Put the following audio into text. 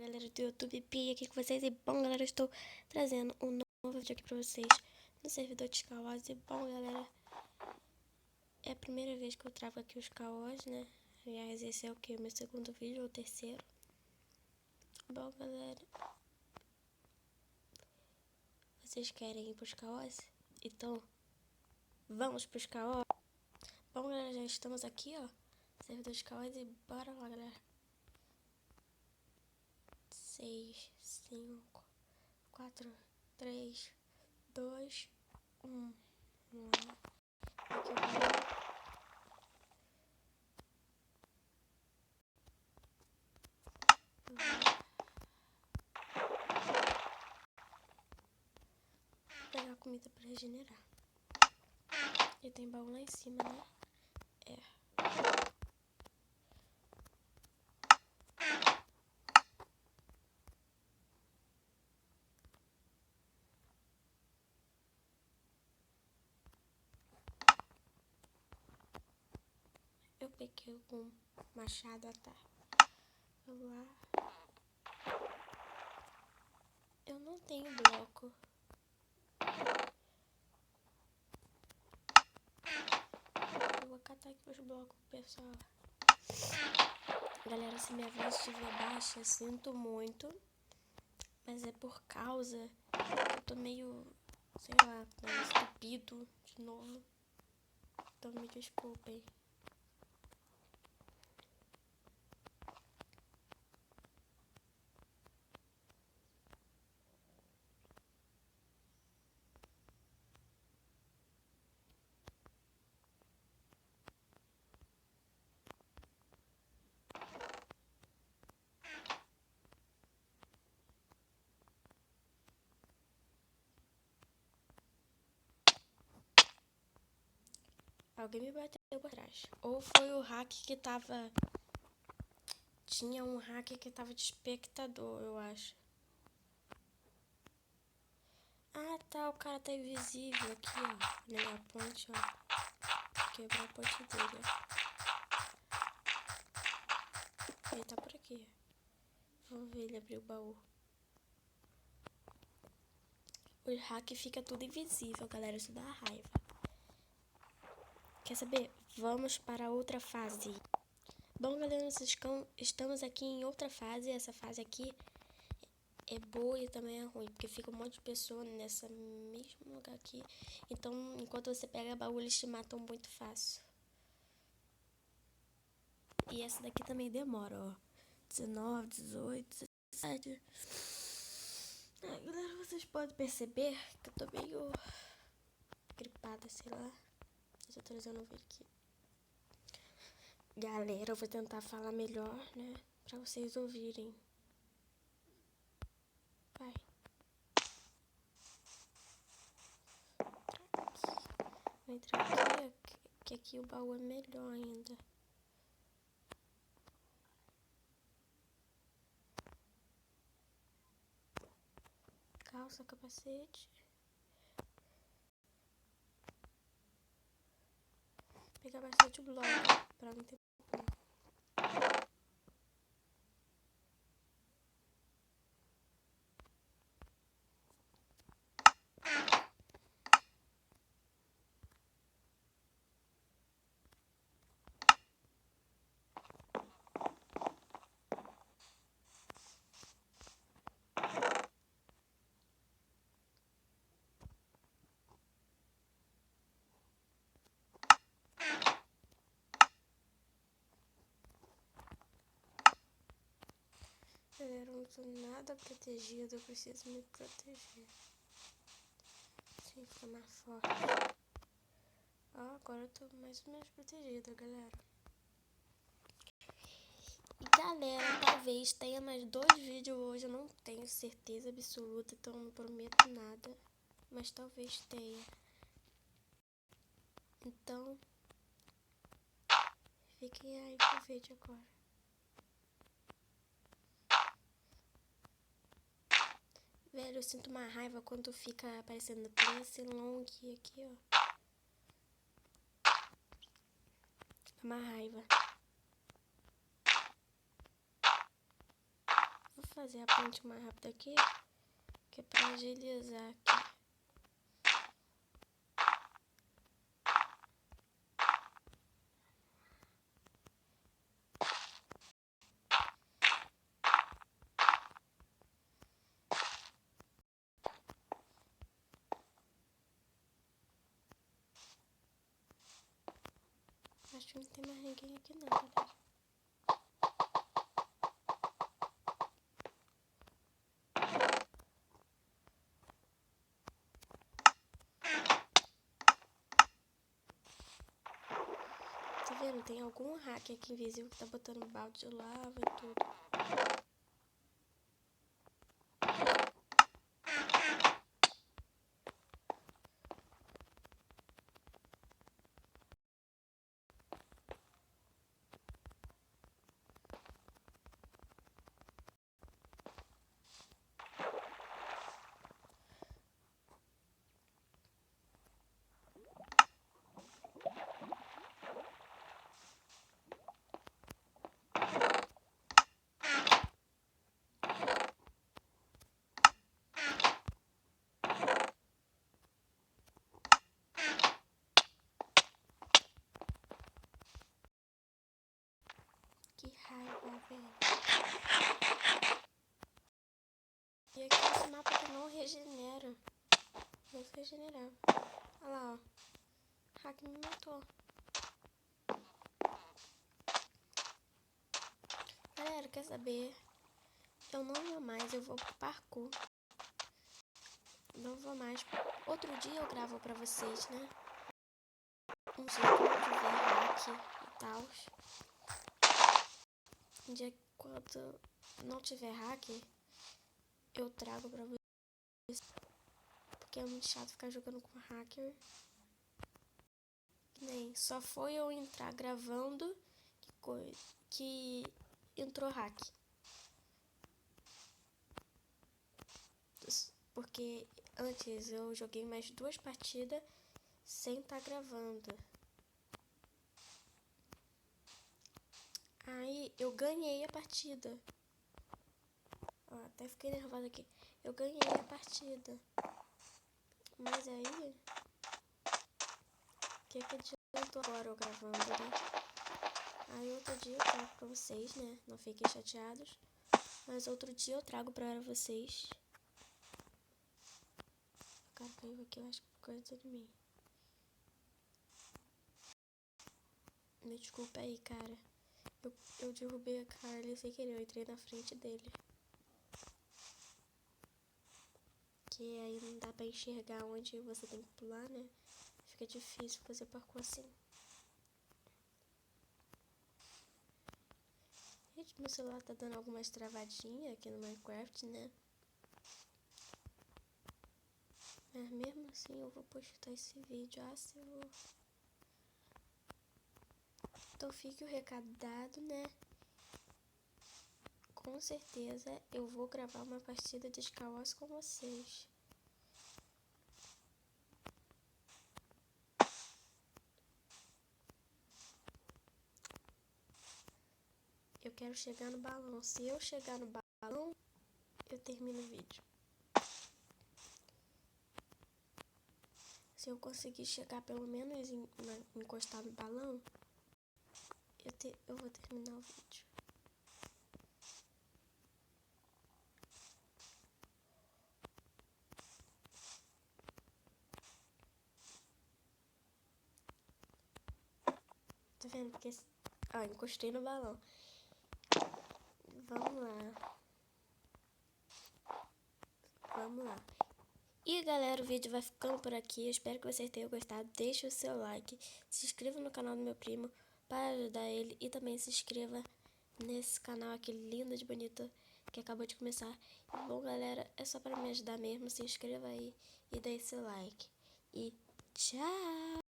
galera do YouTube, Pia aqui com vocês. E bom, galera, eu estou trazendo um novo vídeo aqui pra vocês no servidor de Skywars. E bom, galera, é a primeira vez que eu trago aqui os Skywars, né? Aliás, esse é o que? O meu segundo vídeo ou terceiro? Bom, galera, vocês querem ir pros Skywars? Então, vamos pros Skywars? Bom, galera, já estamos aqui, ó, servidor de Skywars, e bora lá, galera. 6, 5, 4, 3, 2, 1. Vamos lá. Aqui eu vou pegar comida pra regenerar. E tem baú lá em cima, né? É. Eu peguei um machado, tá? Vamos lá. Eu não tenho bloco. Eu vou catar aqui os blocos, pessoal. Galera, se minha voz estiver baixa, sinto muito. Mas é por causa que eu tô meio, sei lá, meio estupido de novo. Então me desculpem. Alguém me bateu por trás. Ou foi o hack que tava... Tinha um hack que tava de espectador, eu acho. Ah, tá. O cara tá invisível aqui, ó. Na minha ponte, ó. Quebrou a ponte dele, ó. Ele tá por aqui. Vamos ver ele abrir o baú. O hack fica tudo invisível, galera. Isso dá raiva. Quer saber? Vamos para outra fase. Bom, galera, nós estamos aqui em outra fase. Essa fase aqui é boa e também é ruim, porque fica um monte de pessoa nessa mesmo lugar aqui. Então, enquanto você pega baú, eles te matam muito fácil. E essa daqui também demora, ó. 19, 18, 17. Galera, vocês podem perceber que eu tô meio gripada, sei lá. Eu tô trazendo um vídeo aqui. Galera, eu vou tentar falar melhor, né? Pra vocês ouvirem. Vai. Vou entrar aqui, que aqui o baú é melhor ainda. Calça, capacete. Pegar bastante bloco pra não ter problema. Eu não tô nada protegido, eu preciso me proteger. Assim fica mais forte. Ó, agora eu tô mais ou menos protegida, galera. E galera, talvez tenha mais 2 vídeos hoje, eu não tenho certeza absoluta, então não prometo nada. Mas talvez tenha. Então, fiquem aí pro vídeo agora. Velho, eu sinto uma raiva quando fica aparecendo Prince Long aqui, ó. Uma raiva. Vou fazer a ponte mais rápida aqui, que é pra agilizar aqui. Acho que não tem mais ninguém aqui não, galera. Tá vendo? Tem algum hacker aqui invisível que tá botando balde de lava e tudo. Que raiva, velho. E aqui esse mapa que não regenera. Vai se regenerar. Olha lá, ó. O hack me matou. Galera, quer saber? Eu não vou mais, eu vou pro parkour. Não vou mais. Outro dia eu gravo pra vocês, né? Um dia que eu tiver hack e tal. Um dia quando não tiver hack, eu trago pra vocês. Porque é muito chato ficar jogando com hacker. Nem só foi eu entrar gravando que entrou hack. Porque antes eu joguei mais 2 partidas sem estar gravando. Aí eu ganhei a partida. Ó, até fiquei nervosa aqui. Eu ganhei a partida. Mas aí... O que adiantou agora eu gravando, né? Aí outro dia eu trago pra vocês, né? Não fiquem chateados. Mas outro dia eu trago pra vocês. O cara caiu aqui, eu acho que por causa de mim. Me desculpa aí, cara. Eu derrubei a Carly sem querer, eu entrei na frente dele. Que aí não dá pra enxergar onde você tem que pular, né? Fica difícil fazer parkour assim. Gente, meu celular tá dando algumas travadinhas aqui no Minecraft, né? Mas mesmo assim eu vou postar esse vídeo. Ah, se eu vou... Então fique o recado dado, né? Com certeza eu vou gravar uma partida de Skywars com vocês. Eu quero chegar no balão. Se eu chegar no balão, eu termino o vídeo. Se eu conseguir chegar pelo menos encostar no balão, eu vou terminar o vídeo. Tá vendo? Porque... Ó, encostei no balão. Vamos lá. Vamos lá. E galera, o vídeo vai ficando por aqui. Eu espero que vocês tenham gostado. Deixe o seu like. Se inscreva no canal do meu primo para ajudar ele. E também se inscreva nesse canal aqui lindo de bonito que acabou de começar. E, bom galera, é só para me ajudar mesmo. Se inscreva aí e deixe seu like. E tchau!